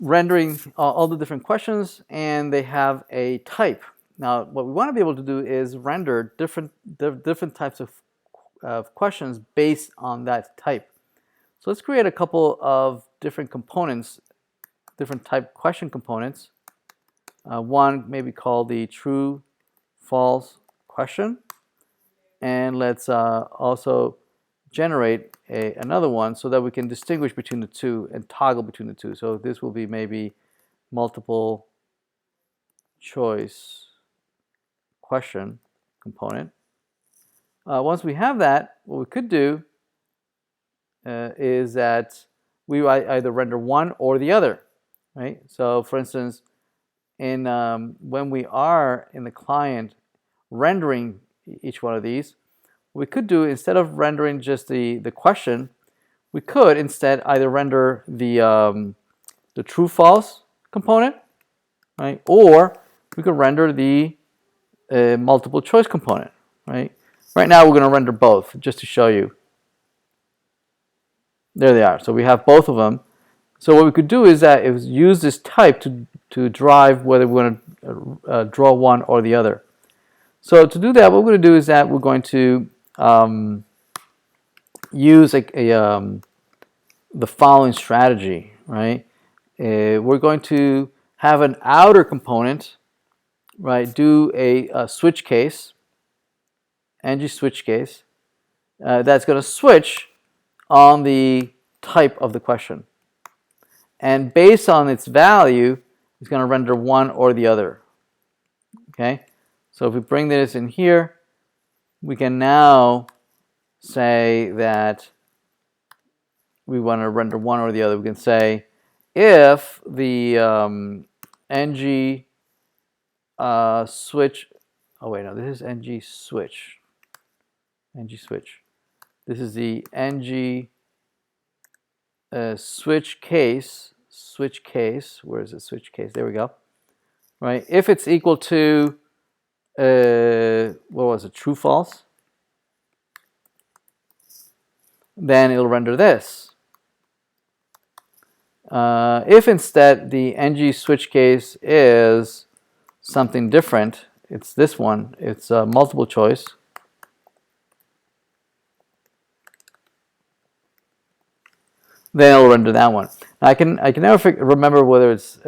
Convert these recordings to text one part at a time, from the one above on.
rendering all the different questions, and they have a type. Now, what we want to be able to do is render different types of questions based on that type. So let's create a couple of different components, different type question components. One maybe called the true, false question, and let's also generate another one so that we can distinguish between the two and toggle between the two. So this will be maybe multiple choice question component. Once we have that, what we could do is that we either render one or the other, right? So for instance, in when we are in the client rendering each one of these, what we could do, instead of rendering just the question, we could instead either render the true false component, right? Or we could render the multiple choice component, right? Right now we're going to render both just to show you. There they are. So we have both of them. So what we could do is that use this type to drive whether we want to draw one or the other. So to do that, what we're going to do is that we're going to use the following strategy, right? We're going to have an outer component, right? Do a switch case, ng switch case, that's going to switch on the type of the question. And based on its value, it's going to render one or the other. Okay? So if we bring this in here, we can now say that we want to render one or the other. We can say if the ng switch, oh wait, no, this is ng switch. ng switch. This is the ng switch case. Where is it? Switch case. There we go. Right. If it's equal to what was it? True, false. Then it'll render this. If instead the ng switch case is something different, it's this one. It's multiple choice. Then it'll render that one. Now I can never remember whether it's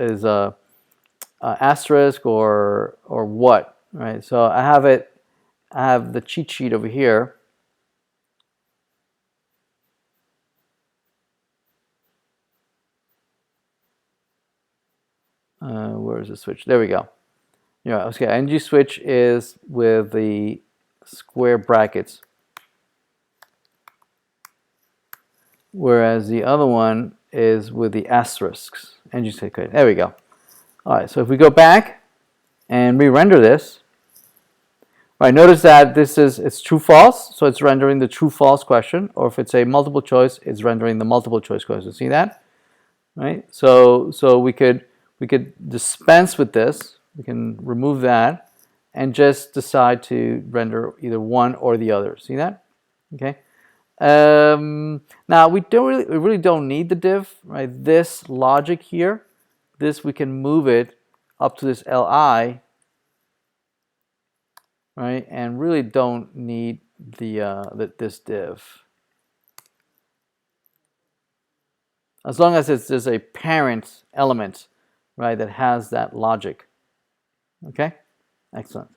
asterisk or what, right? So I have the cheat sheet over here. Where is the switch? There we go. Yeah, okay. ng switch is with the square brackets, whereas the other one is with the asterisks. ng switch. There we go. All right. So if we go back and re-render this, all right, notice that it's true false, so it's rendering the true false question, or if it's a multiple choice, it's rendering the multiple choice question. See that? Right? So we could dispense with this. We can remove that and just decide to render either one or the other. See that? Okay. Now we really don't need the div, right? This logic here, this we can move it up to this li, right? And really don't need this div. As long as there's a parent element, right, that has that logic. Okay? Excellent.